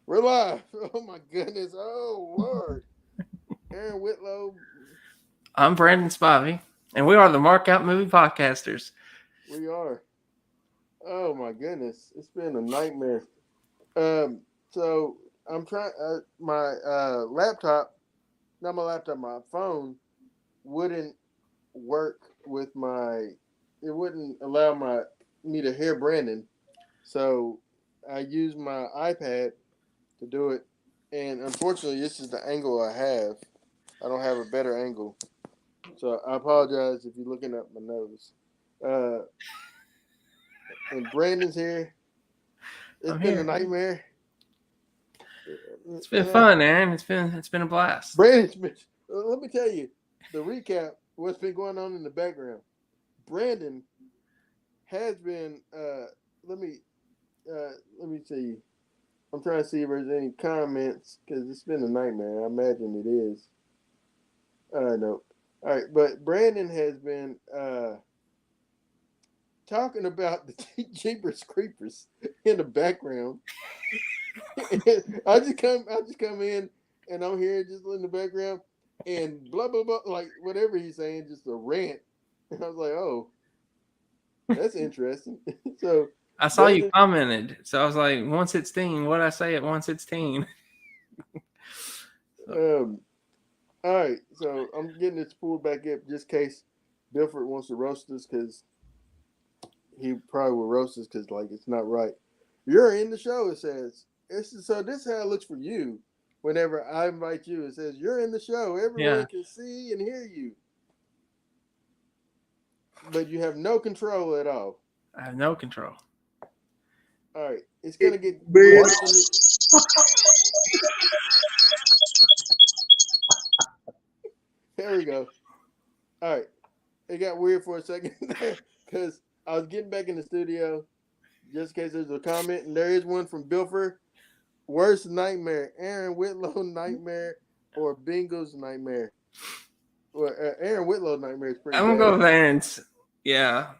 We're live. Oh my goodness. Oh Lord. Aaron Whitlow. I'm Brandon Spivey, and we are the Markout Movie Podcasters. We are. Oh my goodness. It's been a nightmare. So I'm trying. My laptop, not my laptop, my phone wouldn't work with my. It wouldn't allow me to hear Brandon. So I used my iPad to do it, and unfortunately, this is the angle I have. I don't have a better angle. So I apologize if you're looking up my nose. Uh, and Brandon's here. It's I'm been a here. nightmare. It's been fun, Aaron. It's been a blast. Brandon's been. Let me tell you the recap. What's been going on in the background? Brandon has been. Let me. Let me see. I'm trying to see if there's any comments because it's been a nightmare. I imagine it is. No. All right, but Brandon has been talking about the Jeepers Creepers in the background. I just come in and I'm here just in the background and blah blah blah, like whatever he's saying, just a rant. And I was like, oh, that's interesting. So I saw you Brandon, commented, so I was like, 116. What'd I say at 116? all right, so I'm getting this pulled back up just in case Bilford wants to roast us because he probably will roast us because like it's not right. You're in the show. It says this is how it looks for you. Whenever I invite you, it says you're in the show. Everyone can see and hear you, but you have no control at all. I have no control. All right, it's gonna get weird. There we go. All right, it got weird for a second there because I was getting back in the studio just in case there's a comment, and there is one from Bilford. Worst nightmare, Aaron Whitlow nightmare or Bingo's nightmare? Well, Aaron Whitlow's nightmare is pretty I'm bad. gonna go with Aaron's. Yeah.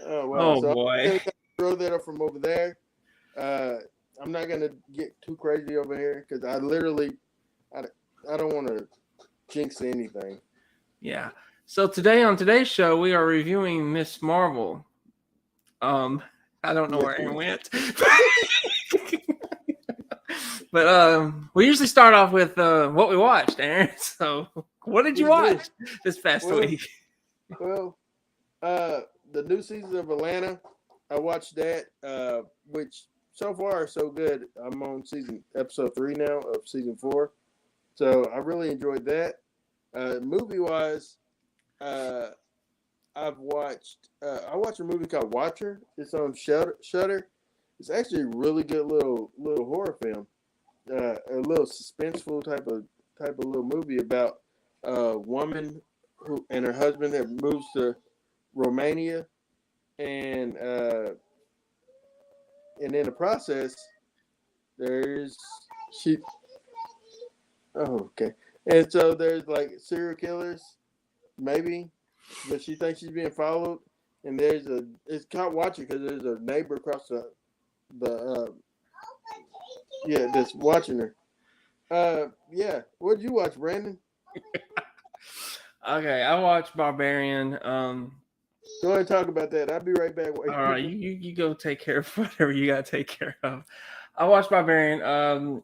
Oh wow! Oh So boy. I'm gonna throw that up from over there. I'm not gonna get too crazy over here because I don't want to jinx anything. Yeah. So today on today's show, we are reviewing Miss Marvel. I don't know where Aaron went. But we usually start off with what we watched, Aaron. So what did you watch this past week? Well, the new season of Atlanta, I watched that, which so far so good. I'm on episode 3 now of season 4, so I really enjoyed that. Movie wise, I watched a movie called Watcher. It's on Shudder. It's actually a really good little horror film. A little suspenseful type of little movie about a woman who and her husband that moves to Romania, and in the process, there's she. Oh, okay. And so there's like serial killers, maybe, but she thinks she's being followed. And it's caught watching because there's a neighbor across the that's watching her. Yeah. What'd you watch, Brandon? Okay, I watched Barbarian. Go ahead and talk about that. I'll be right back. All right, you go take care of whatever you got to take care of. I watched Barbarian.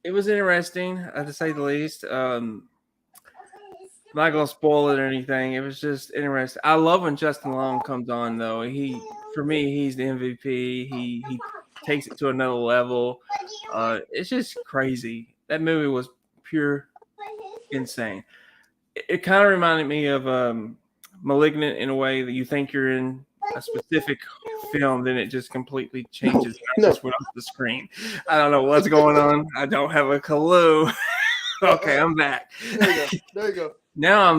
It was interesting, to say the least. I'm not gonna spoil it or anything. It was just interesting. I love when Justin Long comes on, though. For me, he's the MVP. He takes it to another level. It's just crazy. That movie was pure insane. It kind of reminded me of Malignant in a way that you think you're in a specific film, then it just completely changes. No. I just went off the screen. I don't know what's going on. I don't have a clue. Okay, I'm back. There you go. Now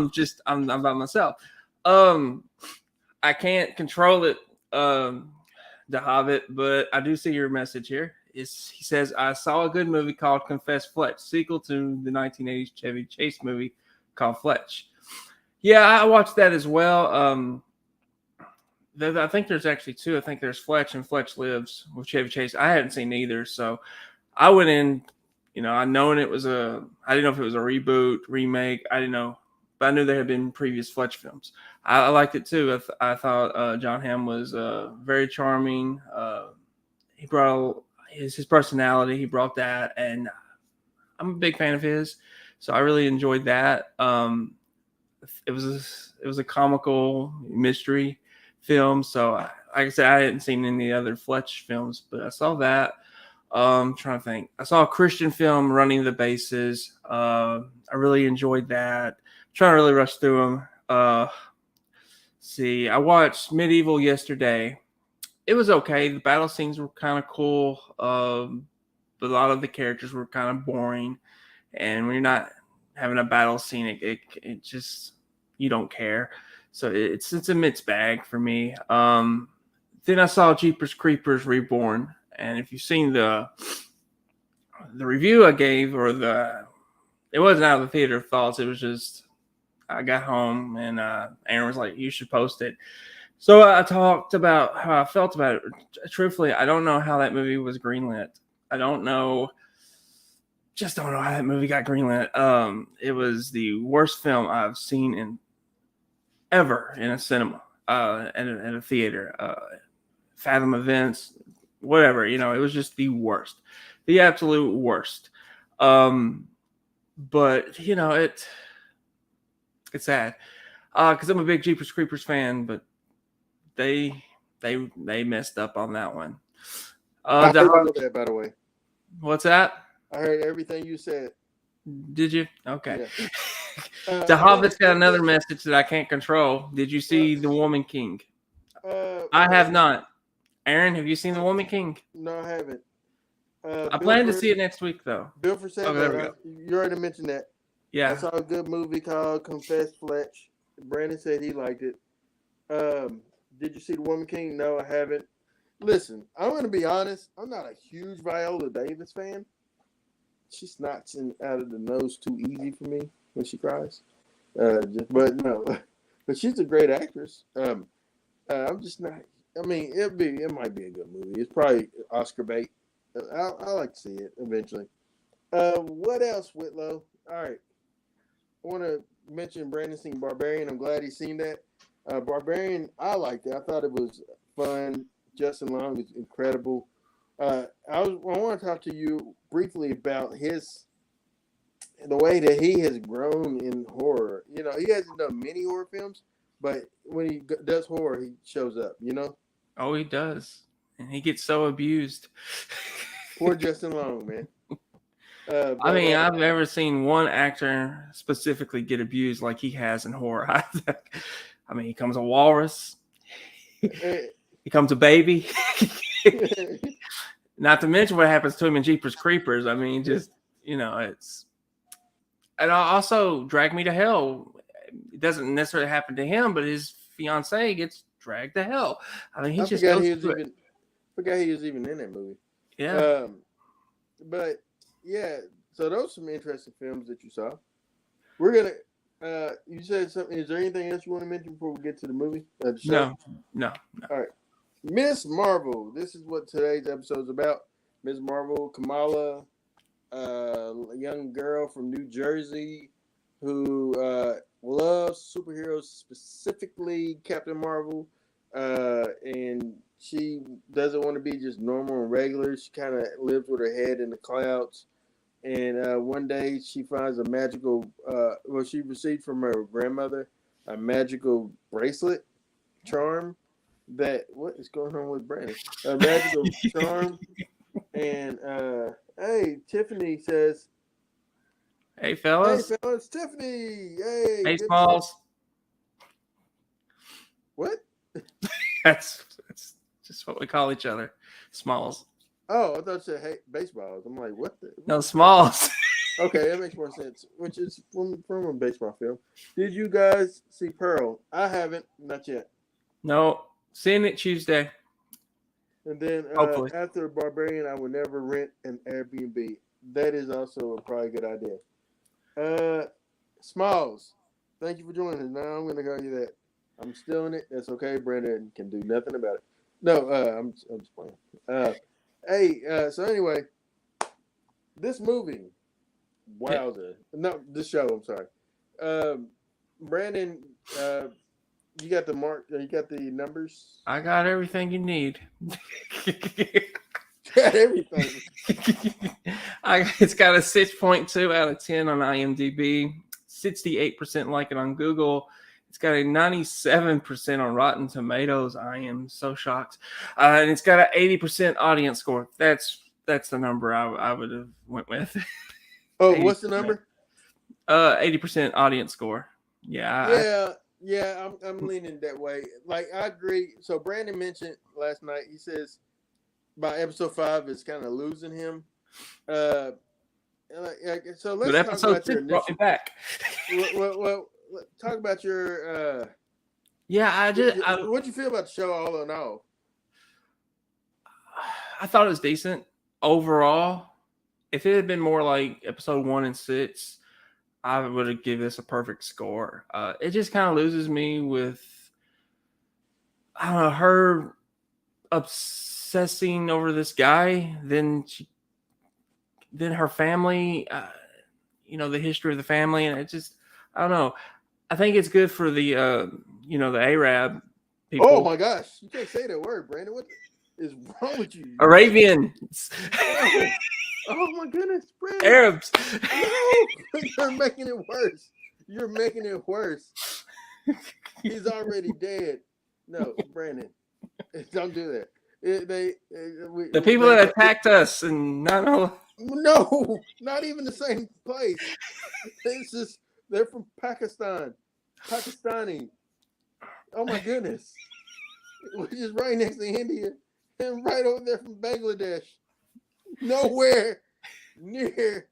I'm by myself. I can't control it, the Hobbit, but I do see your message here. He says, I saw a good movie called Confess Fletch, sequel to the 1980s Chevy Chase movie called Fletch. Yeah, I watched that as well. I think there's actually two. I think there's Fletch and Fletch Lives with Chevy Chase. I hadn't seen either, so I went in, I knowing it was I didn't know if it was a reboot, remake. I didn't know, but I knew there had been previous Fletch films. I liked it too. I thought John Hamm was very charming. He brought his personality. He brought that, and I'm a big fan of his, so I really enjoyed that. It was a comical mystery film. So, like I said, I hadn't seen any other Fletch films, but I saw that. Trying to think, I saw a Christian film, Running the Bases. I really enjoyed that. Trying to really rush through them. See, I watched Medieval yesterday. It was okay. The battle scenes were kind of cool. But a lot of the characters were kind of boring. And when you're not having a battle scene, it just, you don't care. So it's a mixed bag for me. Then I saw Jeepers Creepers Reborn, and if you've seen the review I gave, it wasn't out of the theater thoughts. It was just I got home and Aaron was like, "You should post it." So I talked about how I felt about it. Truthfully, I don't know how that movie was greenlit. I don't know. Just don't know how that movie got greenlit. It was the worst film I've seen ever in a cinema, in a theater, Fathom Events, whatever. It was just the worst, the absolute worst. But it's sad because I'm a big Jeepers Creepers fan, but they messed up on that one. I heard all that, by the way. What's that? I heard everything you said. Did you? Okay. Yeah. The Hobbit's got another message that I can't control. Did you see The Woman King? I have not. Aaron, have you seen The Woman King? No, I haven't. I plan to see it next week, though. Bill for said you already mentioned that. Yeah. I saw a good movie called Confess Fletch. Brandon said he liked it. Did you see The Woman King? No, I haven't. Listen, I'm going to be honest. I'm not a huge Viola Davis fan. She snots out of the nose too easy for me when she cries. But she's a great actress. I'm just not. I mean, it might be a good movie. It's probably Oscar bait. I like to see it eventually. What else, Whitlow? All right, I want to mention Brandon seen Barbarian. I'm glad he's seen that. Barbarian, I liked it. I thought it was fun. Justin Long is incredible. I want to talk to you briefly about the way that he has grown in horror. He hasn't done many horror films, but when he does horror, he shows up. Oh, he does, and he gets so abused. Poor Justin Long, man. I mean, I've never seen one actor specifically get abused like he has in horror. I mean, he becomes a walrus. He becomes a baby. Not to mention what happens to him in Jeepers Creepers. I mean, just, it's... And also, Drag Me to Hell. It doesn't necessarily happen to him, but his fiance gets dragged to hell. I mean, forgot he was even in that movie. Yeah. But, yeah, so those are some interesting films that you saw. We're going to... you said something. Is there anything else you want to mention before we get to the movie? No. All right. Miss Marvel. This is what today's episode is about. Miss Marvel, Kamala, a young girl from New Jersey who loves superheroes, specifically Captain Marvel, and she doesn't want to be just normal and regular. She kind of lives with her head in the clouds. And one day she finds a magical, she received from her grandmother a magical bracelet charm. What is going on with Brandon? A magical charm. And hey, Tiffany says, "Hey fellas, Tiffany, hey Smalls." What? That's just what we call each other, Smalls. Oh, I thought you said hey baseballs. I'm like, what the? No, Smalls. Okay, that makes more sense. Which is from a baseball film. Did you guys see Pearl? I haven't, not yet. No. Seeing it Tuesday. And then after Barbarian, I would never rent an Airbnb. That is also a probably good idea. Smalls, thank you for joining us. Now I'm going to call you that. I'm still in it. That's okay. Brandon can do nothing about it. No, I'm just playing. So anyway, this movie, wowza. No, this show. I'm sorry. Brandon, you got the mark. You got the numbers. I got everything you need. Got everything. It's got a 6.2 out of 10 on IMDb, 68% like it on Google. It's got a 97% on Rotten Tomatoes. I am so shocked. And it's got an 80% audience score. That's the number I would have went with. Oh, what's the number? 80% audience score. Yeah. I'm leaning that way. Like, I agree. So Brandon mentioned last night. He says by episode 5, it's kind of losing him. So let's talk about your initial. Back. Well, talk about your. What'd you feel about the show all in all? I thought it was decent overall. If it had been more like episode 1 and 6, I would have given this a perfect score. It just kind of loses me with, I don't know, her obsessing over this guy. Then her family, the history of the family, and it just, I don't know. I think it's good for the, the Arab people. Oh my gosh, you can't say that word, Brandon. What is wrong with you? Arabians. Oh my goodness, Brandon. Arabs. No, you're making it worse. You're making it worse. He's already dead. No, Brandon, don't do that. The people that attacked us and no, not even the same place. They're from Pakistan, Pakistani. Oh my goodness, which is right next to India and right over there from Bangladesh. Nowhere near.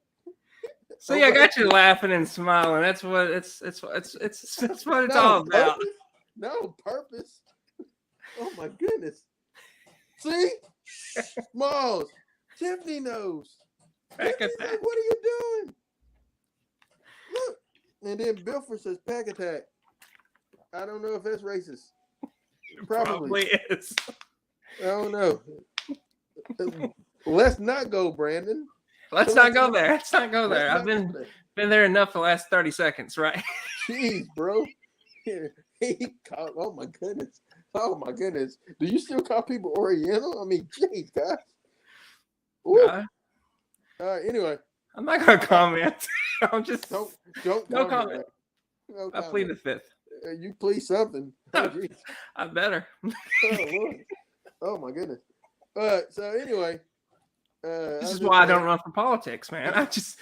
See, I got you laughing and smiling. That's what it's what it's all about. No purpose. Oh my goodness. See? Smalls. Tiffany knows. Tiffany's like, what are you doing? Look. And then Bilford says pack attack. I don't know if that's racist. Probably is. I don't know. Let's not go, Brandon. Let's not go there. Let's not go there. I've been there enough the last 30 seconds, right? Jeez, bro. Oh my goodness. Oh my goodness. Do you still call people Oriental? I mean, jeez, guys. All right, anyway. I'm not gonna comment. I'm just don't no comment. No I plead the fifth. You plead something. Oh, I better. Oh Lord. Oh my goodness. So anyway. This is why I don't run for politics, man. I just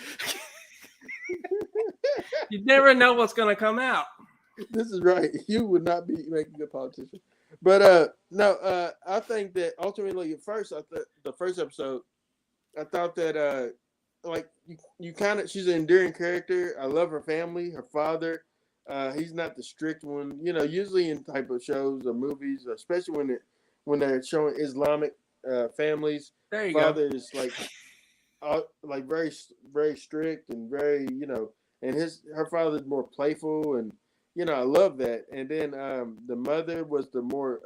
you never know what's gonna come out. This is right. You would not be making a good politician. But I think that ultimately at first, the first episode, I thought that you kind of, she's an endearing character. I love her family, her father. He's not the strict one. Usually in type of shows or movies, especially when they're showing Islamic families, there you father go. is like very, very strict and very, and her father's more playful, and I love that. And then the mother was the more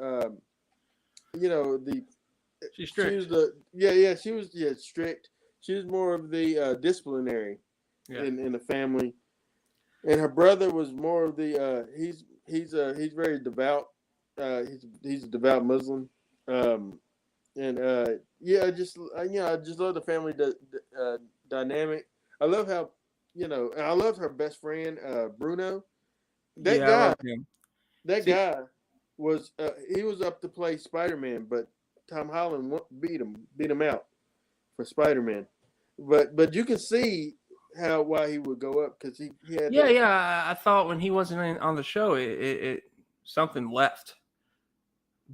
she's strict. She was strict. She was more of the disciplinary in the family, and her brother was more of the he's very devout. He's a devout Muslim. I just love the family dynamic. I love how and I love her best friend Bruno. That guy was he was up to play Spider-Man, but Tom Holland beat him out for Spider-Man. But you can see why he would go up, because he had I thought when he wasn't on the show, it something left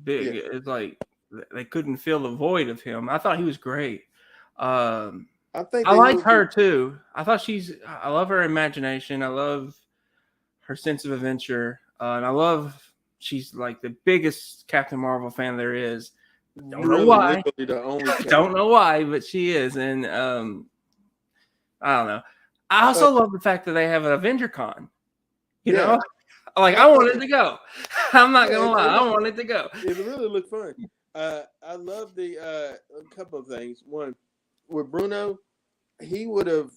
big. Yeah. It's like they couldn't fill the void of him. I thought he was great. I like her too. I love her imagination. I love her sense of adventure. And I love, she's like the biggest Captain Marvel fan there is. Don't know why. Don't know why, but she is. And I don't know. I also love the fact that they have an Avenger Con. You know, Like I wanted to go. I'm not gonna lie, I wanted to go. It really looked fun. I love the a couple of things. One, with Bruno, he would have.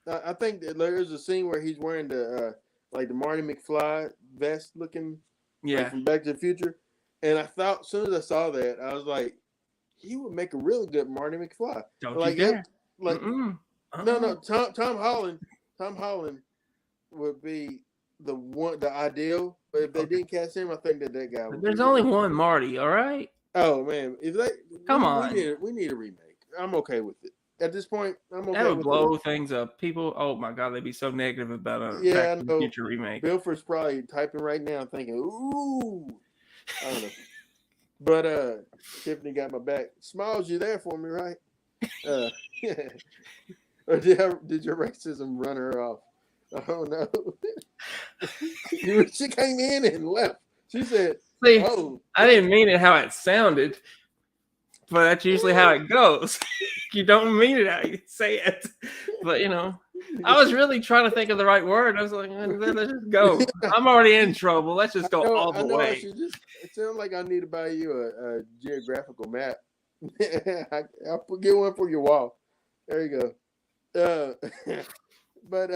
I think that there's a scene where he's wearing the like the Marty McFly vest looking, like Yeah. from Back to the Future, and I thought as soon as I saw that, I was like, he would make a really good Marty McFly. Don't like you dare. like Mm-mm. no Tom Holland would be the ideal, but if they Okay. didn't cast him, I think that guy would. There's only one Marty, all right? Oh man, if they Come on. we need a remake. I'm okay with it. At this point, I'm okay That would with blow it. things up. People, oh my god, they'd be so negative about a Yeah, Back I to the know. Future remake. Bilford's probably typing right now, thinking, "Ooh, I don't know." But Tiffany got my back. Smiles, you there for me, right? Or did your racism run her off? Oh no. She came in and left. She said, See, "Oh, I didn't mean it how it sounded, but that's usually how it goes. You don't mean it how you say it, but you know, I was really trying to think of the right word. I was like, let's just go. I'm already in trouble. Let's just go all the way. I should just. It sounds like I need to buy you a geographical map. I'll get one for your wall. There you go. But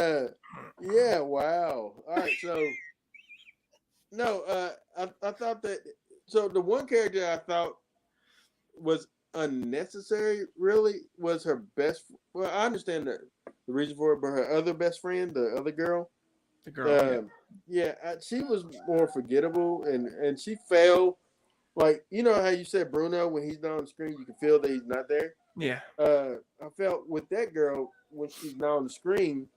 yeah, wow. All right, so no, I thought that. So the one character I thought was unnecessary, really, was her best. Well, I understand the reason for it, but her other best friend, the other girl, The girl, she was more forgettable, and she fell. Like, you know how you said Bruno, when he's not on the screen, you can feel that he's not there. yeah. I felt with that girl when she's not on the screen,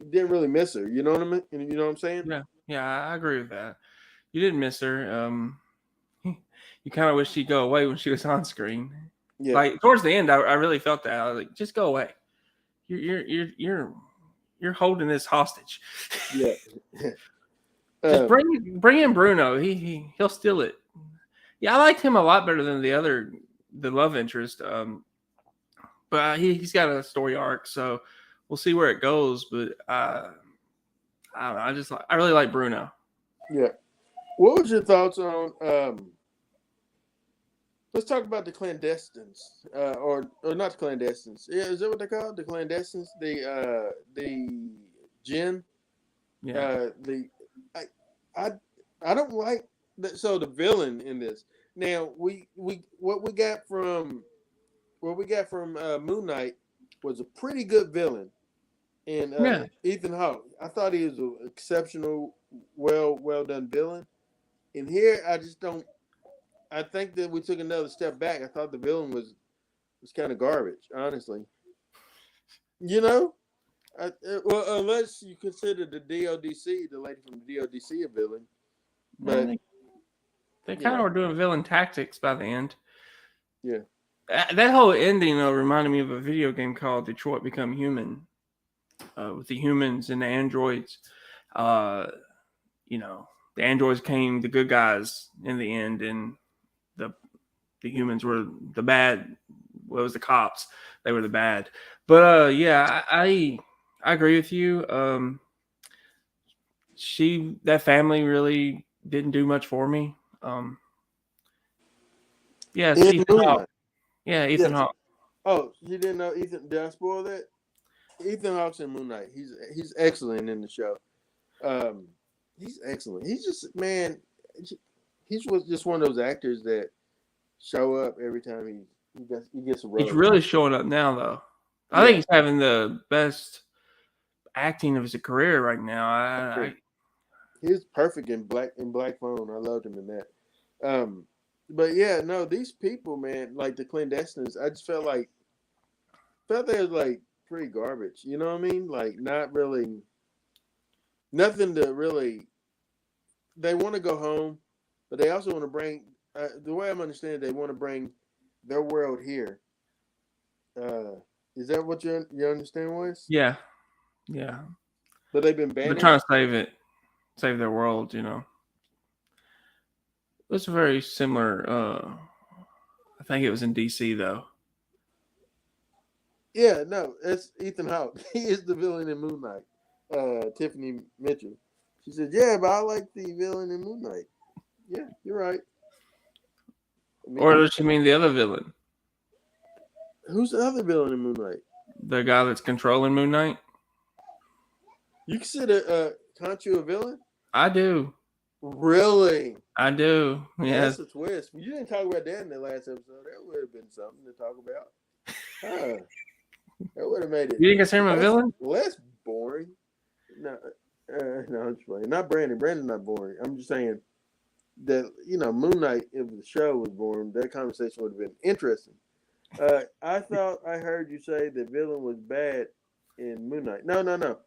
you didn't really miss her. You know what I mean? You know what I'm saying? Yeah, I agree with that. You didn't miss her. You kind of wish she'd go away when she was on screen. Yeah. Like towards the end, I really felt that. I was like, just go away. You're holding this hostage. Yeah. Just bring in Bruno. He'll steal it. Yeah, I liked him a lot better than the love interest. But he's got a story arc, so we'll see where it goes. But I don't know. I really like Bruno. Yeah. What was your thoughts on? Let's talk about the clandestines, or not the clandestines. Yeah, is that what they're called? The clandestines. The Jinn. Yeah. I don't like that. So the villain in this. Now what we got from Moon Knight was a pretty good villain, and Ethan Hawke. I thought he was an exceptional, well done villain. And here, I just don't. I think that we took another step back. I thought the villain was kind of garbage, honestly. You know, well, unless you consider the DODC, the lady from the DODC, a villain. But they kind of were doing villain tactics by the end. Yeah. That whole ending though reminded me of a video game called Detroit Become Human, with the humans and the androids. You know, the androids came the good guys in the end, and the humans were the bad. Well, it was the cops. They were the bad. But yeah, I agree with you. That family really didn't do much for me. Yeah, Ethan Hawke. Yeah, Ethan Hawke. Oh, you didn't know Ethan? Did I spoil that? Ethan Hawke's in Moon Knight. He's excellent in the show. He's excellent. He's just he's just one of those actors that show up every time he gets a role. He's really showing up now, though. I think he's having the best acting of his career right now. He's perfect in Black Phone. I loved him in that. But yeah, no, these people, man, like the clandestines, I just felt they was like pretty garbage. You know what I mean? Like not really, nothing to really. They want to go home, but they also want to bring. The way I'm understanding, they want to bring their world here. Is that what you understand was? Yeah. But they've been banned. They're trying to save their world. You know. It's very similar. I think it was in DC though. Yeah, no, it's Ethan Hawke. He is the villain in Moon Knight. Tiffany Mitchell. She said, "Yeah, but I like the villain in Moon Knight." Yeah, you're right. Me Or too. does she mean the other villain? Who's the other villain in Moon Knight? The guy that's controlling Moon Knight? You consider Khonshu a villain? I do. Really? I do. Yes. That's a twist. You didn't talk about that in the last episode. That would have been something to talk about. Huh. That would have made it You didn't consider him a villain? less boring. No, no, I'm just playing. Not Brandon. Brandon's not boring. I'm just saying that, Moon Knight, if the show was boring, that conversation would have been interesting. I thought I heard you say the villain was bad in Moon Knight. No.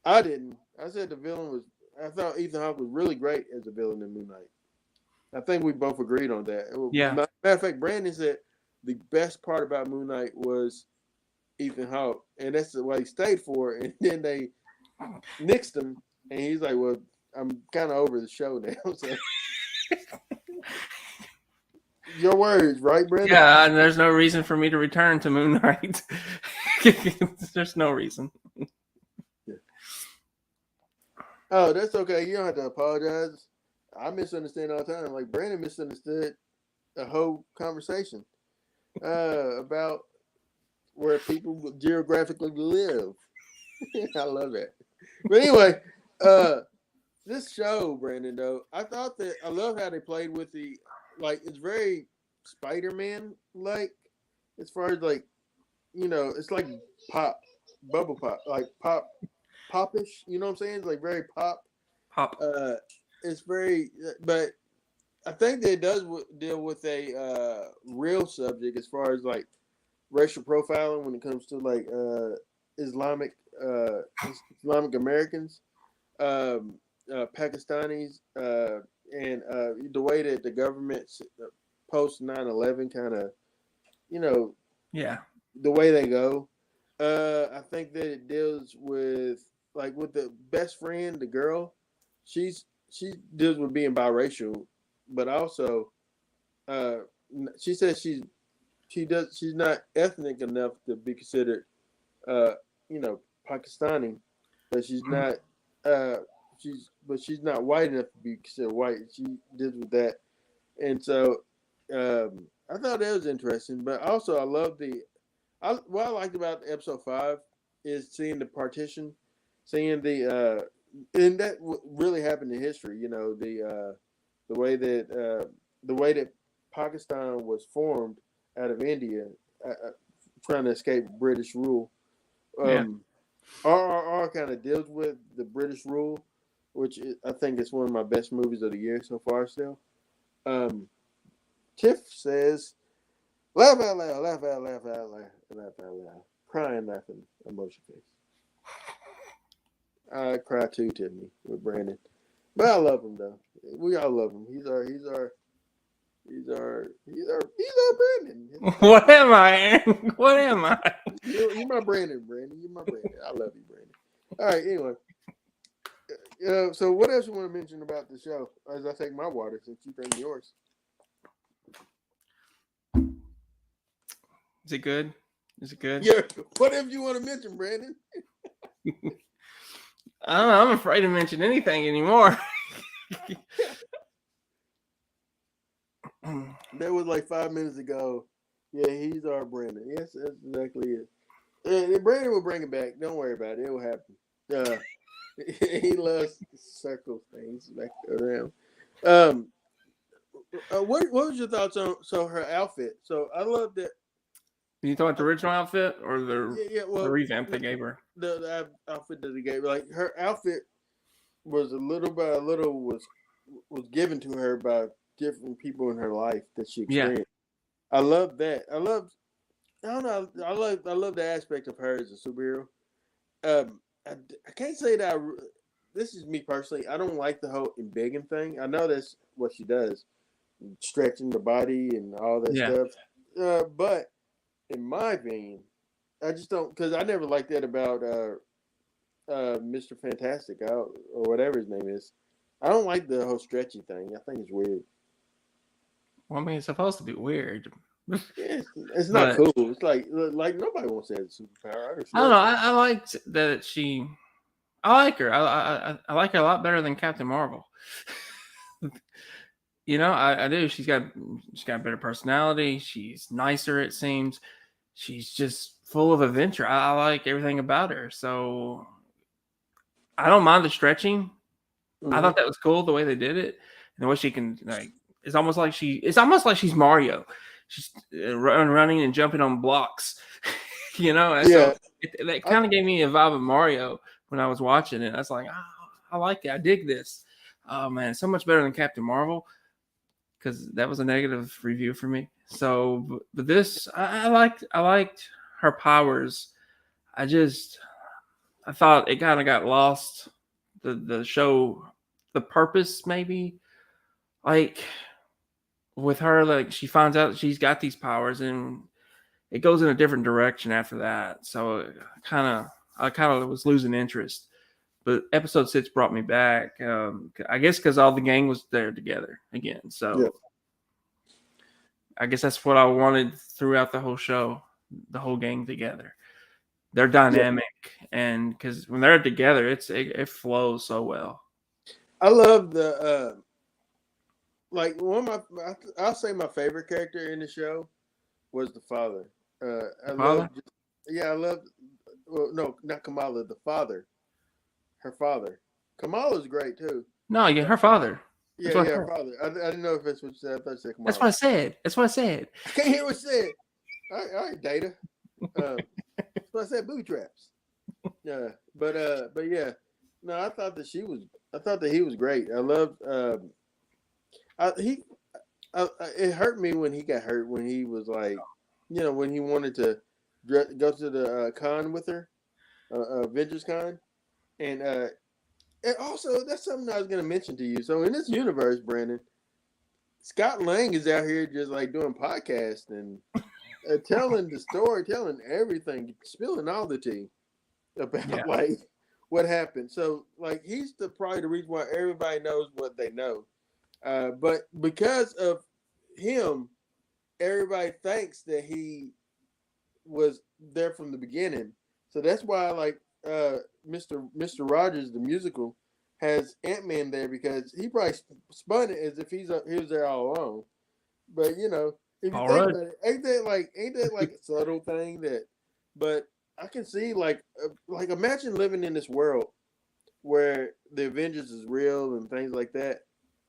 I didn't. I said the villain was. I thought Ethan Hawke was really great as a villain in Moon Knight. I think we both agreed on that. Yeah. Matter of fact, Brandon said the best part about Moon Knight was Ethan Hawke, and that's what he stayed for. And then they nixed him, and he's like, "Well, I'm kind of over the show now." So, your words, right, Brandon? Yeah, and there's no reason for me to return to Moon Knight. There's no reason. Yeah. Oh, that's okay. You don't have to apologize. I misunderstand all the time. Like Brandon misunderstood the whole conversation about where people geographically live. I love that. But anyway, this show, Brandon, though, I love how they played with it's very Spider-Man like, as far as it's like bubble pop, like popish. You know what I'm saying? It's like very pop. It's very, but I think that it does deal with a real subject as far as like racial profiling when it comes to like Islamic Americans, Pakistanis, and the way that the government post 9/11 kind of, the way they go. I think that it deals with with the best friend, the girl. She deals with being biracial, but also she says she's not ethnic enough to be considered Pakistani, but she's not she's not white enough to be considered white. She deals with that, and so I thought that was interesting. But also I love what I liked about episode 5 is seeing the partition, seeing and that really happened in history. The way that Pakistan was formed out of India, trying to escape British rule. RRR kind of deals with the British rule, which I think is one of my best movies of the year so far. Still, Tiff says, "Laugh out loud, laugh out, laugh out loud, laugh out loud, crying, laughing, emotion face." I cry too, Tiffany, with Brandon, but I love him though. We all love him. He's our Brandon. What am I? What am I? You're my Brandon. You're my Brandon. I love you, Brandon. All right. Anyway, so what else you want to mention about the show? As I take my water, since you drink yours. Is it good? Is it good? Yeah. Whatever you want to mention, Brandon. I don't know. I'm afraid to mention anything anymore. That was like 5 minutes ago. Yeah, he's our Brandon. Yes, that's exactly it. And Brandon will bring it back. Don't worry about it. It will happen. He loves to circle things back around. What was your thoughts on her outfit? So I love that. You talking about the original outfit or the revamp they gave her? The outfit that they gave her. Like her outfit was a little by a little was given to her by different people in her life that she experienced. Yeah. I love that. I don't know. I love the aspect of her as a superhero. I can't say that. This is me personally. I don't like the whole embiggen thing. I know that's what she does, stretching the body and all that stuff. But in my opinion, I just don't, because I never liked that about Mr. Fantastic or whatever his name is. I don't like the whole stretchy thing. I think it's weird. Well, I mean, it's supposed to be weird. It's not cool. It's like nobody wants to have a superpower. I don't know. I liked that she I like her. I like her a lot better than Captain Marvel. I do. She's got a better personality. She's nicer, it seems. She's just full of adventure. I like everything about her. So I don't mind the stretching. I Mm-hmm. thought that was cool the way they did it, and the way she can It's almost like she's Mario. She's running and jumping on blocks. And so Yeah, that I, kind of gave me a vibe of Mario when I was watching it. I was like, oh, I like it. I dig this. Oh man, so much better than Captain Marvel, because that was a negative review for me. So, but this, I liked her powers. I just, I thought it kind of got lost. The show, the purpose maybe, like with her, like she finds out that she's got these powers, and it goes in a different direction after that. So I kind of was losing interest. But episode 6 brought me back. I guess because all the gang was there together again. yeah, So I guess that's what I wanted throughout the whole show, the whole gang together. They're yeah. dynamic, and because when they're together, it flows so well. I love the like one of my. I'll say my favorite character in the show was the father. I The father? love. Yeah, I love. Well, no, not Kamala. The father. Her father. Kamala's great too. No, yeah, Uh, her father. That's yeah, what I yeah, her said. father. I didn't know if that's what you said. I thought you said That's Kamala. what I said. That's what I said. I can't hear what you said. All right, Data. That's what I said. Booby traps. Yeah, but yeah. No, I thought that she was. I thought that he was great. I loved. I, he. It hurt me when he got hurt. When he was like, when he wanted to go to the con with her, Avengers Con, and also that's something I was going to mention to you. So in this universe, Brandon, Scott Lang is out here just like doing podcasts and telling the story, telling everything, spilling all the tea Yeah. about like what happened. So like he's probably the reason why everybody knows what they know. But because of him, everybody thinks that he was there from the beginning. So that's why like Mr. Rogers the musical has Ant-Man there because he probably spun it as if he was there all along. But if you All think right. about it, ain't that like a subtle thing that? But I can see like imagine living in this world where the Avengers is real and things like that,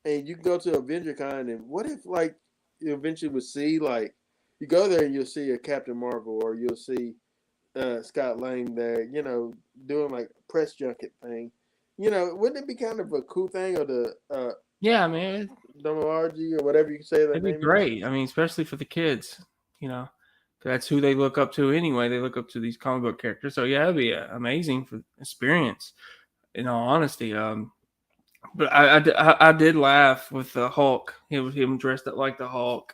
and you can go to Avenger Con and what if like you eventually would see like you go there and you'll see a Captain Marvel or you'll see Scott Lang there, doing like press junket thing. Wouldn't it be kind of a cool thing or the Yeah, man, Domargy or whatever you can say that it'd be name is? great. I mean, especially for the kids, you know, that's who they look up to anyway. They look up to these comic book characters. So yeah, it'd be amazing for experience. In all honesty, but I did laugh with the Hulk. It was him dressed up like the Hulk,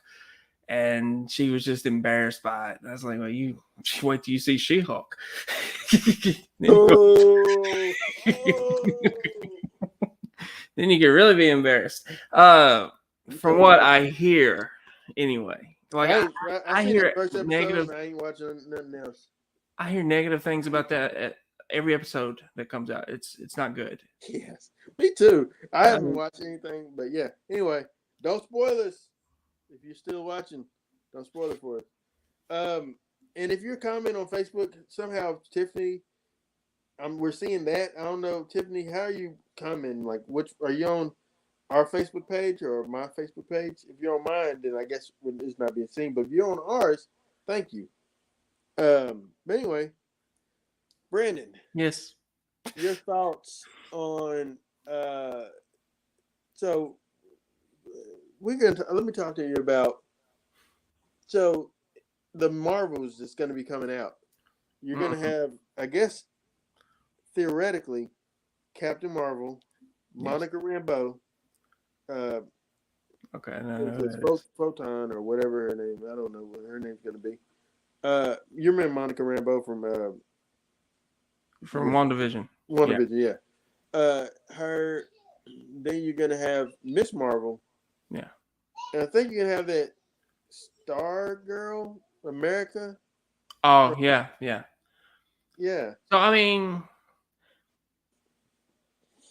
and she was just embarrassed by it. I was like, "Well, you wait till you see She-Hulk." Oh, oh. Then you could really be embarrassed. You From told me what that. I hear, anyway, like I I seen that hear first episode negative. and I ain't watching nothing else. I hear negative things about that at every episode that comes out. It's not good. Yes, me too. I I haven't mean, watched anything, but yeah. Anyway, don't spoil us. If you're still watching, don't spoil it for us. And if you're commenting on Facebook, somehow Tiffany, we're seeing that. I don't know, Tiffany, how are you commenting? Like, which are you on our Facebook page or my Facebook page? If you're on mine, then I guess it's not being seen. But if you're on ours, thank you. But anyway, Brandon, yes. your thoughts on so we're gonna let me talk to you about so the Marvels that's going to be coming out. You're going to Mm-hmm. have, I guess, theoretically, Captain Marvel, Yes. Monica Rambeau, uh, Okay. I know what is who this, that is. Photon or whatever her name. I don't know what her name's going to be. You remember Monica Rambeau from From WandaVision. Yeah. WandaVision, yeah. Her. Then you're going to have Miss Marvel, Yeah. and I think you're going to have that Star Girl America. Oh yeah. Yeah. Yeah. So I mean,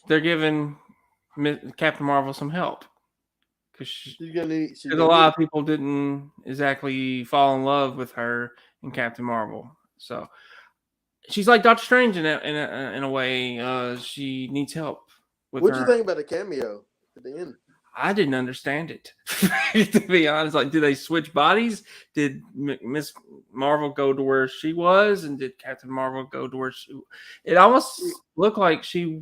they're giving Captain Marvel some help because She's gonna need. She's a gonna lot need. of people didn't exactly fall in love with her in Captain Marvel, so she's like Doctor Strange in a way. She needs help with What you her. think about the cameo at the end? I didn't understand it, to be honest. Like, did they switch bodies? Did Miss Marvel go to where she was, and did Captain Marvel go to where she? It almost looked like she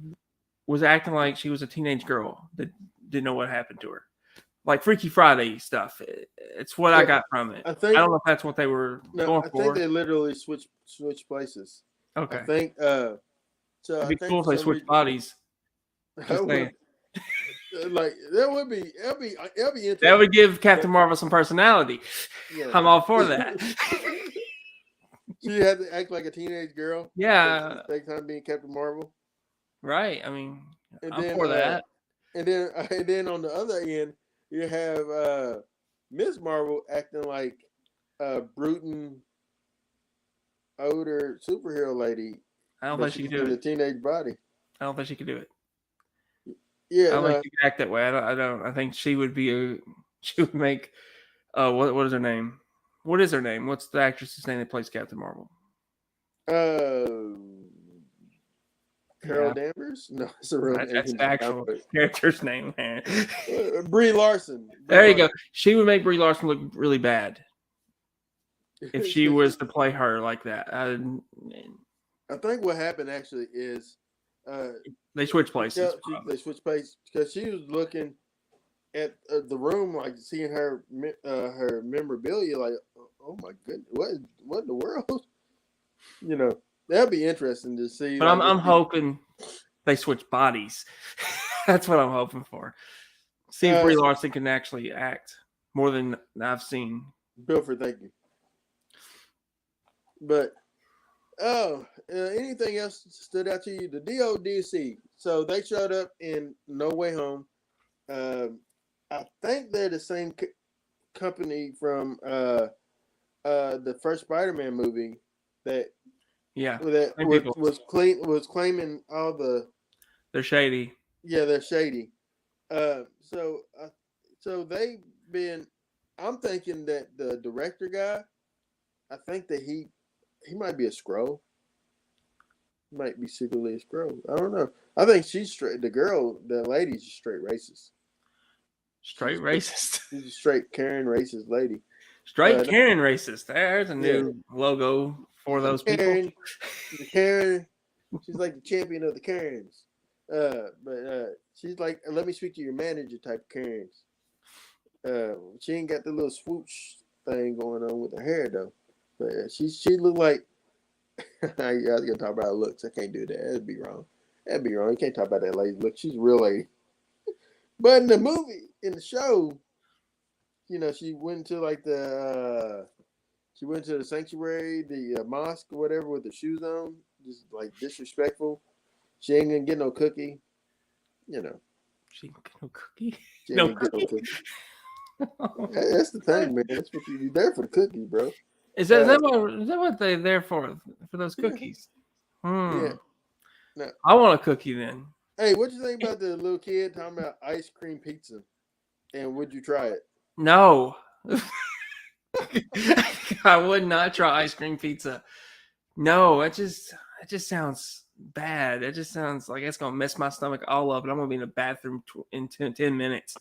was acting like she was a teenage girl that didn't know what happened to her, like Freaky Friday stuff. It's what I got from it. I I think don't know if that's what they were going I think for. they literally switch places. Okay, I think. So it'd I be think cool for if they some switched reason, bodies. Just saying. like that would be that'll be interesting. That would give Captain Marvel some personality. Yeah, I'm all for that. She had to act like a teenage girl. Yeah, At the same time being Captain Marvel. right. I mean, And I'm then for that. and then on the other end you have Miss Marvel acting like a brooding older superhero lady. I don't But think she she's could do in a it. teenage body. I don't think she could do it. I Yeah, don't think no, she could act that way. I don't. I think she would be a. She would make. What is her name? What is her name? What's the actress's name that plays Captain Marvel? uh, Carol Yeah, Danvers. No, it's a real that's name. the actual character's name, man. Brie Larson. There you go. She would make Brie Larson look really bad if she was to play her like that. I think what happened actually is they switched places. they switched places because she was looking at the room, like seeing her memorabilia, like, oh my goodness, what in the world? You know, that'd be interesting to see. But I'm hoping they switch bodies. That's what I'm hoping for. See if Brie Larson can actually act more than I've seen. Bilford, thank you. But anything else stood out to you? The DODC. So they showed up in No Way Home. I think they're the same company from the first Spider-Man movie that was claiming all the. They're shady. Yeah, they're shady. So they've been. I'm thinking that the director guy, I think that he might be a Skrull. Might be secretly a Skrull. I don't know. I think she's straight. The lady's straight racist. Straight racist. She's a straight Karen racist lady. Straight Karen racist. There's a new logo for those people. Karen. She's like the champion of the Karens. But she's like, let me speak to your manager type Karens. She ain't got the little swoosh thing going on with her hair though. But she looked like. I was gonna talk about her looks. I can't do that. That'd be wrong. You can't talk about that lady look. She's a real lady. But in the show, you know, she went to like the sanctuary, the mosque or whatever with the shoes on, just like disrespectful. She ain't gonna get no cookie, you know. She ain't get no cookie. She ain't gonna get no cookie. That's the thing, man. That's what you're there for, the cookies, bro. Is that what they're there for those cookies? Yeah. No. I want a cookie then. Hey, what you think about the little kid talking about ice cream pizza? And would you try it? No. I would not try ice cream pizza. No, it just sounds bad. It just sounds like it's gonna mess my stomach all up, and I'm gonna be in the bathroom in 10 minutes.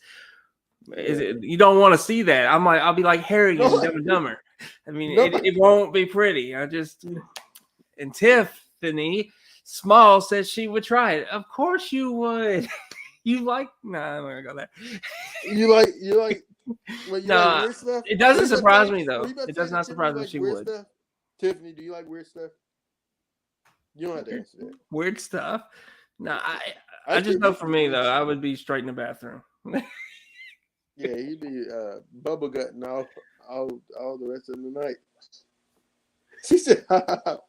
You don't want to see that. I'll be like Harry and Dumb and Dumber. I mean, it won't be pretty. And Tiffany Small said she would try it. Of course you would. I'm not gonna go there. You like like weird stuff? It doesn't surprise me though. It does not surprise me if she would. Stuff? Tiffany, do you like weird stuff? You don't have to answer that. Weird stuff? No, I just know for me though, I would be straight in the bathroom. Yeah, he'd be bubble gutting all the rest of the night. She said,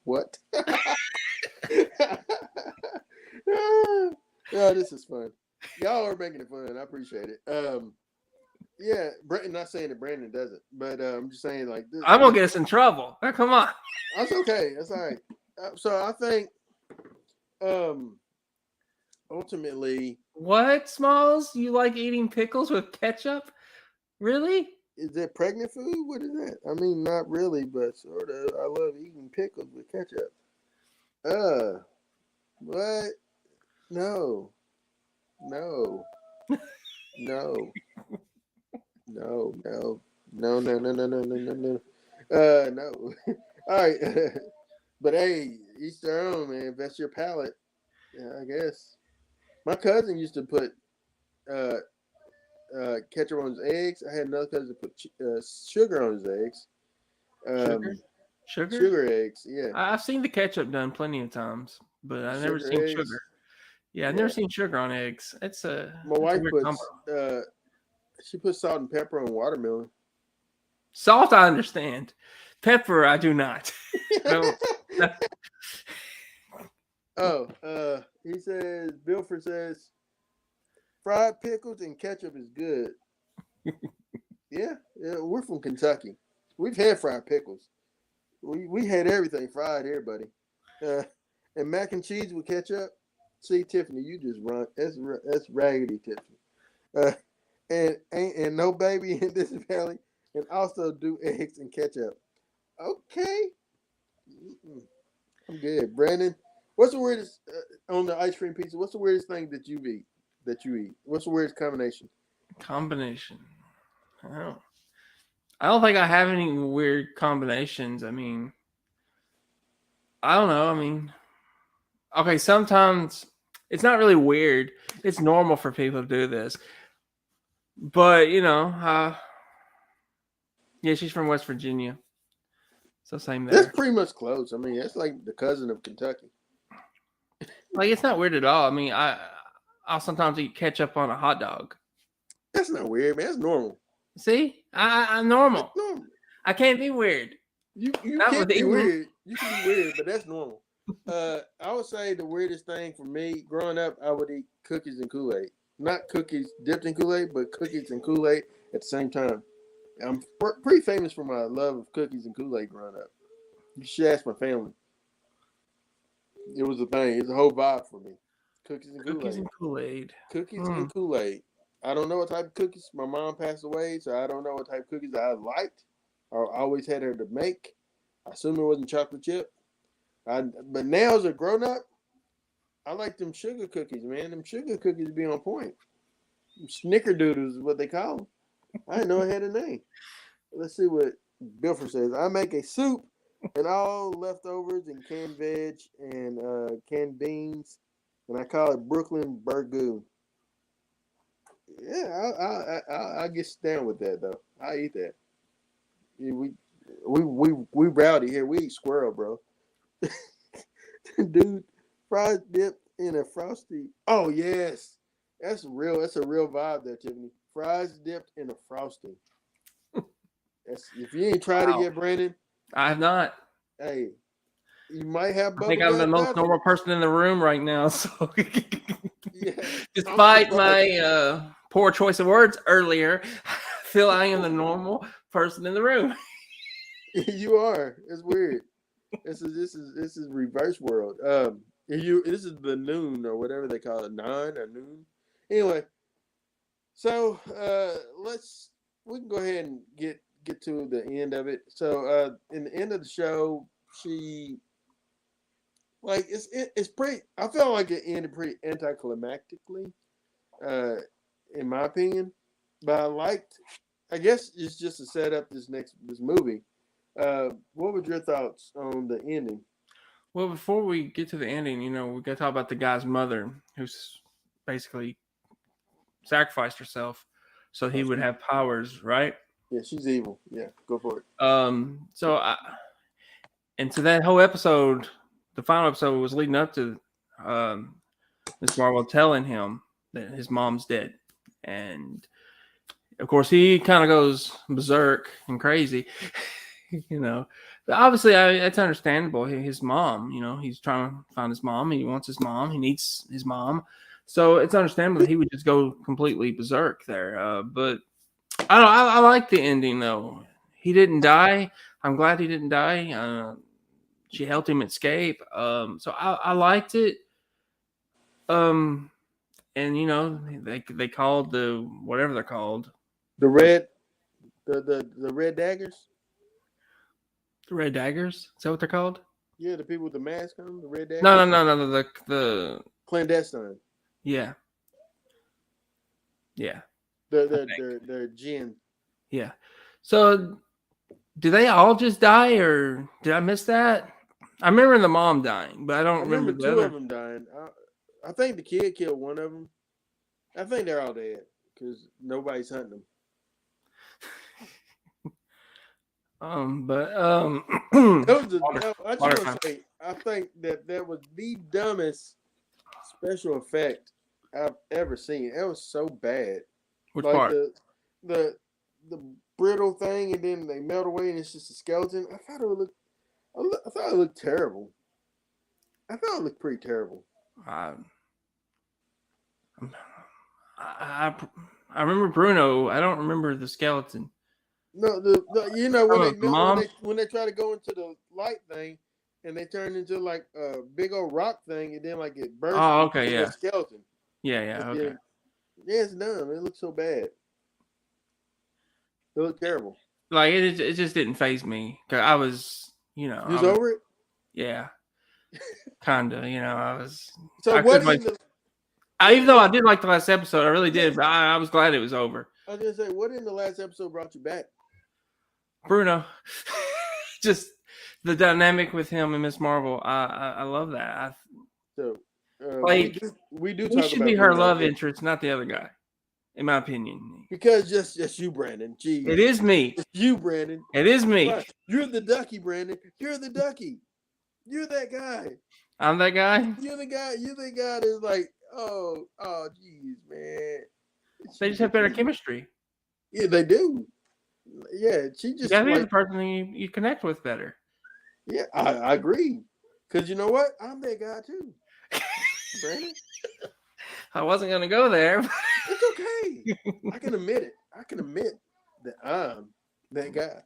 "What?" Yeah, this is fun. Y'all are making it fun. I appreciate it. Yeah, Brandon. Not saying that Brandon doesn't, but I'm just saying like this. I'm gonna get us in trouble. Oh, come on. That's okay. That's all right. So I think, ultimately, What, Smalls? You like eating pickles with ketchup? Really? is that pregnant food? What is that? I mean, not really, but sort of. I love eating pickles with ketchup. Uh, what? No, no, no, no, no, no, no, no, no, no, no, no, no. No. All right. But hey, each their own, man. That's your palate. Yeah, I guess. My cousin used to put uh, ketchup on his eggs. I had another cousin put sugar on his eggs. Sugar? Um, Sugar? sugar eggs. Yeah, I've seen the ketchup done plenty of times, but I've never sugar seen sugar. eggs. Yeah, I've never Yeah. seen sugar on eggs. My That's a wife weird combo. puts she puts salt and pepper on watermelon. Salt, I understand. Pepper, I do not. I don't. Oh, he says Bilford says fried pickles and ketchup is good. Yeah, yeah, we're from Kentucky. We've had fried pickles. We had everything fried here, buddy. Uh, and mac and cheese with ketchup. See, Tiffany, you just run. That's raggedy, Tiffany. Uh, and no baby in this valley. And also do eggs and ketchup. Okay, I'm good. Brandon, what's the weirdest on the ice cream pizza? What's the weirdest thing that you eat? That you eat? What's the weirdest combination? Combination. I don't think I have any weird combinations. I mean, I don't know. I mean, okay, sometimes it's not really weird. It's normal for people to do this. But, yeah, she's from West Virginia. So same That's there. pretty much close. I mean, that's like the cousin of Kentucky. Like it's not weird at all. I mean, I'll sometimes eat ketchup on a hot dog. That's not weird, man. That's normal. See? I'm That's normal. normal. I can't be weird. You Not can't with be eating. weird. You can be weird, but that's normal. I would say the weirdest thing for me growing up, I would eat cookies and Kool Aid. Not cookies dipped in Kool Aid, but cookies and Kool Aid at the same time. I'm pretty famous for my love of cookies and Kool Aid growing up. You should ask my family. It was a thing. It's a whole vibe for me. Cookies and Kool Cookies Aid. and Kool-Aid. Cookies Hmm. and Kool Aid. I don't know what type of cookies. My mom passed away, so I don't know what type of cookies I liked or always had her to make. I assume it wasn't chocolate chip. But now as a grown up, I like them sugar cookies, man. Them sugar cookies be on point. Snickerdoodles is what they call them. I didn't know it had a name. Let's see what Bilford says. I make a soup and all leftovers and canned veg and canned beans, and I call it Brooklyn Burgoo. Yeah, I get down with that though. I eat that. Yeah, we rowdy here. We eat squirrel, bro. Dude, fries dipped in a frosty. Oh yes, that's real. That's a real vibe there, Tiffany. Fries dipped in a frosting. That's if you ain't tried it Wow. yet, Brandon. I have not. Hey, you might have I think bubble I'm the gut most normal afterwards. person in the room right now. So, Yeah, I'm despite surprised. my poor choice of words earlier, I feel I am the normal person in the room. You are. It's weird. This is reverse world. You this is the noon or whatever they call it, nine or noon. Anyway, so we can go ahead and get to the end of it. So in the end of the show, she like it's pretty. I felt like it ended pretty anticlimactically, uh, in my opinion. But I liked. I guess it's just to set up this movie. What were your thoughts on the ending? Well, before we get to the ending, we got to talk about the guy's mother, who's basically sacrificed herself so Oh, he would have powers, right? yeah, she's evil. Yeah, go for it. So and so that whole episode, the final episode, was leading up to um, Miss Marvel telling him that his mom's dead, and of course he kind of goes berserk and crazy, you know. But obviously, it's understandable. His mom, he's trying to find his mom. He wants his mom. He needs his mom. So it's understandable that he would just go completely berserk there. But I don't. I like the ending though. He didn't die. I'm glad he didn't die. She helped him escape. So I liked it. and you know they called the whatever they're called The red, the red daggers. the Red Daggers. Is that what they're called? Yeah, the people with the mask on, the red daggers. No. The Clandestine. yeah. The gin. Yeah. So, do they all just die, or did I miss that? I remember the mom dying, but I I don't remember the two other. of them dying. I think the kid killed one of them. I think they're all dead because nobody's hunting them. That was I just want to say, I think that was the dumbest special effect I've ever seen. It was so bad. Which Like part? the brittle thing, and then they melt away, and it's just a skeleton. I thought it looked terrible. I thought it looked pretty terrible. I remember Bruno. I don't remember the skeleton. No, you know Mom? when they try to go into the light thing, and they turn into like a big old rock thing, and then like it bursts. Oh, okay, into yeah. a skeleton. Yeah, okay. Yeah, it's dumb. It looks so bad. It looked terrible. Like it just didn't faze me. 'Cause I was, you know, You was over it. Yeah, kinda. You know, I was. So even though I did like the last episode, I really did. But I was glad it was over. I was gonna say, what in the last episode brought you back? Bruno, just the dynamic with him and Miss Marvel. I love that. We do. He should be her love interest, not the other guy, in my opinion. Because just you, Brandon. Jeez. It is me. It's you, Brandon. It is me. You're the ducky, Brandon. You're the ducky. You're that guy. I'm that guy. You're the guy. You're the guy that's like, oh, jeez, man. They just have better chemistry. Yeah, they do. Yeah, she just. Yeah, he's the person you connect with better. Yeah, I agree. Because you know what? I'm that guy too. Brandon. I wasn't gonna go there. It's okay. I can admit it. I can admit that I'm that guy.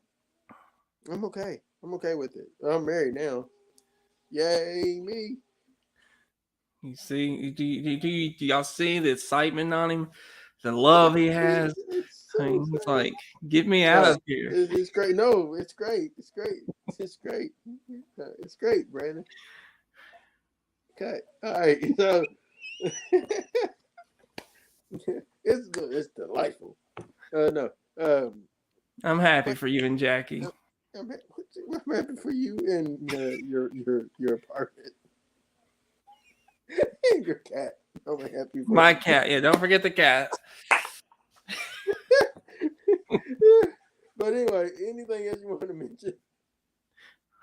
I'm okay. I'm okay with it. I'm married now. Yay, me. You see, do y'all see the excitement on him? The love he has. It's like, get me out of here. It's great. No, it's great. It's great. It's great. It's great, Brandon. Okay. All right. So it's delightful. No. I'm happy for you and Jackie. I'm happy for you and your apartment. And your cat. I'm happy for my you. cat. Yeah, don't forget the cat. But anyway, anything else you want to mention?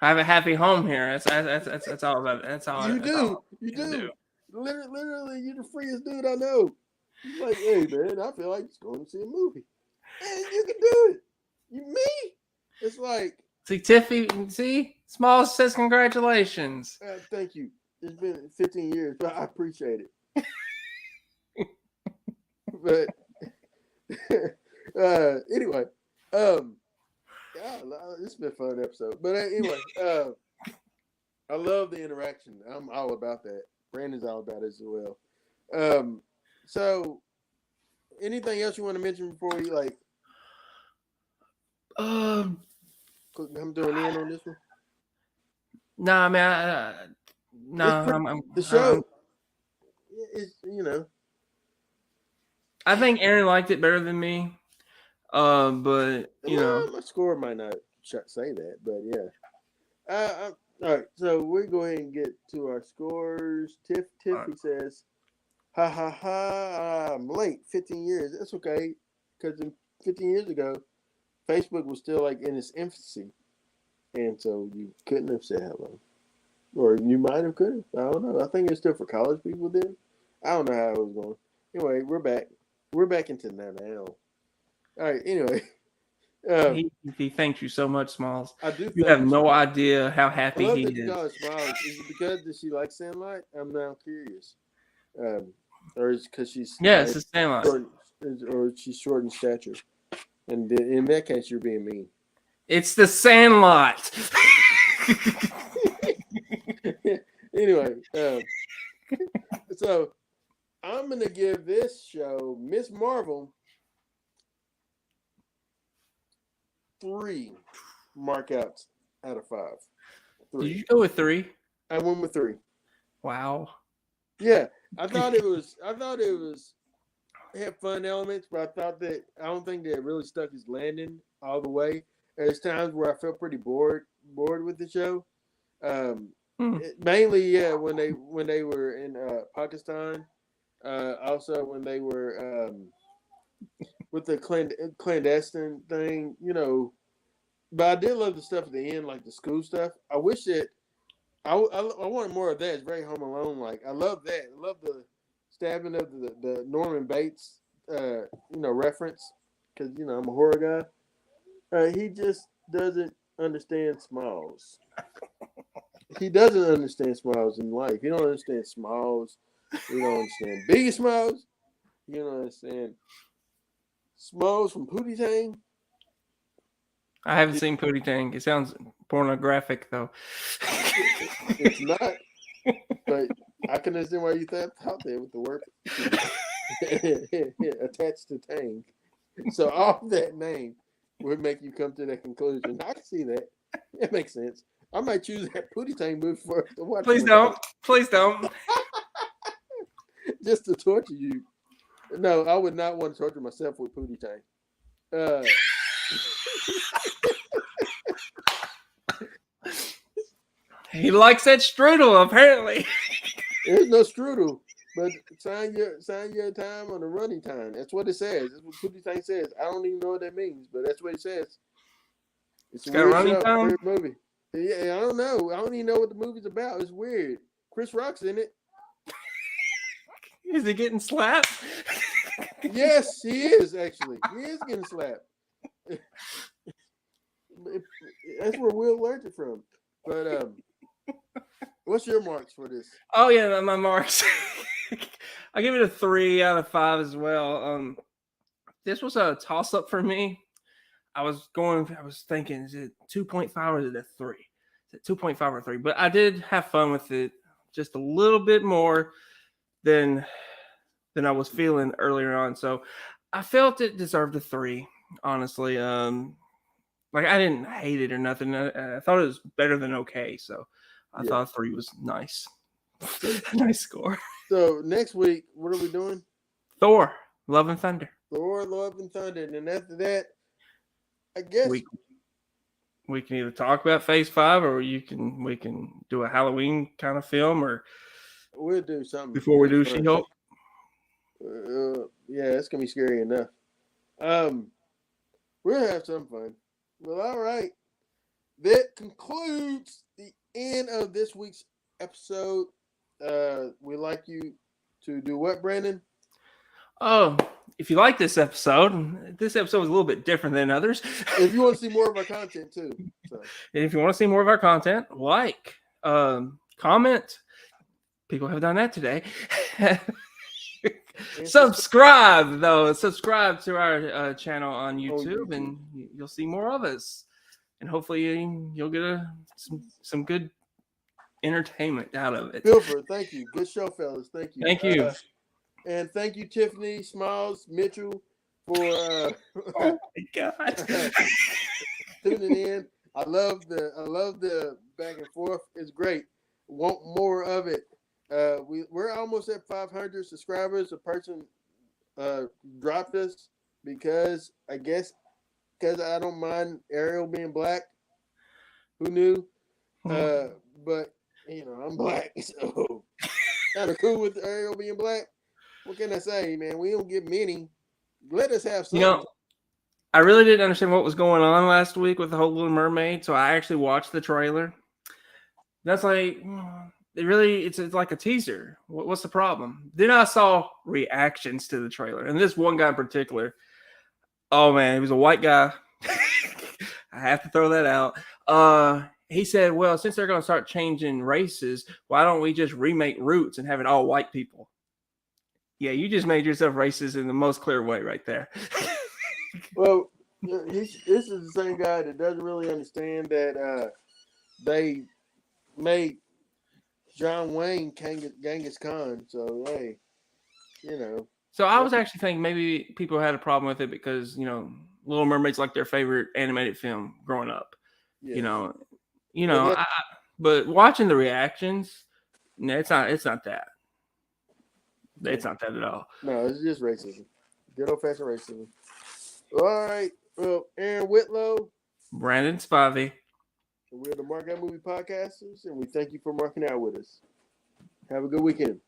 I have a happy home here. That's all about it. That's all. You do. Literally, you're the freest dude I know. He's like, hey man, I feel like just going to see a movie, and you can do it. Me? It's like, see, Tiffy. See, Smalls says congratulations. Thank you. It's been 15 years, but I appreciate it. But anyway, it's been a fun episode. But anyway, I love the interaction. I'm all about that. Brandon's all about it as well. So anything else you want to mention before we come to an end on this one? Nah, man. I'm the show. It's I think Aaron liked it better than me. But my score might not say that, but yeah. All right, so we're going to get to our scores. Tiffy says, "Ha ha ha! I'm late. 15 years. That's okay, because 15 years ago, Facebook was still like in its infancy, and so you couldn't have said hello, or you might have could have. I don't know. I think it's still for college people then. I don't know how it was going. Anyway, we're back. We're back into that now. All right. Anyway." He thanks you so much, Smalls. I do. You have no idea how happy he is. Smalls. Is it because she likes Sandlot? I'm now curious. Or is it because she's it's a Sandlot, or she's short in stature? And in that case, you're being mean. It's the Sandlot. Anyway, so I'm gonna give this show, Miss Marvel, 3 markouts out of 5. Did 3. you go with 3? I went with 3. Wow. Yeah, I thought it was. It had fun elements, but I don't think that it really stuck his landing all the way. There's times where I felt pretty bored with the show. Mainly, yeah, when they were in Pakistan. Also, when they were with the clandestine thing, But I did love the stuff at the end, like the school stuff. I wish that I wanted more of that. It's very Home Alone like. I love that. I love the stabbing of the Norman Bates, reference because I'm a horror guy. He just doesn't understand smiles. He doesn't understand smiles in life. He don't understand smiles. He don't understand Biggie Smiles. He don't understand smiles from Pootie Tang. I haven't seen Pootie Tang. It sounds pornographic, though. It's not, but I can understand why you thought that with the word attached to Tang. So off that name would make you come to that conclusion. I can see that. It makes sense. I might choose that Pootie Tang movie for to watch. Please don't. Please don't. Just to torture you. No, I would not want to torture myself with Pootie Tang. He likes that strudel, apparently. There's no strudel, but sign your time on the running time. That's what it says. That's what Pootie Tang says. I don't even know what that means, but that's what it says. It's a got weird running show, time? weird movie. Yeah, I don't know. I don't even know what the movie's about. It's weird. Chris Rock's in it. Is he getting slapped? Yes, he is actually. He is getting slapped. That's where Will learned it from. But what's your marks for this? Oh yeah, my marks. I give it a 3 out of 5 as well. This was a toss up for me. I was thinking, is it 2.5 or is it a 3? Is it 2.5 or 3? But I did have fun with it just a little bit more than I was feeling earlier on. So I felt it deserved a 3, honestly. Like I didn't hate it or nothing. I thought it was better than okay. So I thought 3 was nice. Nice score. So next week, what are we doing? Thor, Love and Thunder. Thor, Love and Thunder. And then after that, I guess we can either talk about Phase 5 or we can do a Halloween kind of film, or we'll do something before we do She-Hulk. Yeah, it's gonna be scary enough. We'll have some fun. Well, all right. That concludes the end of this week's episode. We'd like you to do what, Brandon? Oh, if you like this episode was a little bit different than others. If you want to see more of our content too. So. And if you want to see more of our content, like, comment. People have done that today. Subscribe to our channel on YouTube, and you'll see more of us. And hopefully you'll get some good entertainment out of it. Bilford, thank you. Good show, fellas. Thank you. Thank you. And thank you, Tiffany, Smiles, Mitchell, for oh my God. tuning in. I love the back and forth. It's great. Want more of it. We're almost at 500 subscribers. A person dropped us because I don't mind Ariel being black. Who knew? But I'm black, so kind of cool with Ariel being black. What can I say, man? We don't get many. Let us have some. I really didn't understand what was going on last week with the whole Little Mermaid, so I actually watched the trailer. That's like, it's like a teaser. What's the problem? Then I saw reactions to the trailer, and this one guy in particular, oh man, he was a white guy. I have to throw that out. He said, well, since they're going to start changing races, why don't we just remake Roots and have it all white people? Yeah, you just made yourself racist in the most clear way right there. Well, this is the same guy that doesn't really understand that they made John Wayne Genghis Khan. So, hey. you know. So I was actually thinking maybe people had a problem with it because Little Mermaid's like their favorite animated film growing up. Yeah. But watching the reactions, no, it's not. It's not that. It's not that at all. No, it's just racism. Good old fashioned racism. All right. Well, Aaron Whitlow. Brandon Spivey. We're the Mark Out Movie Podcasters, and we thank you for marking out with us. Have a good weekend.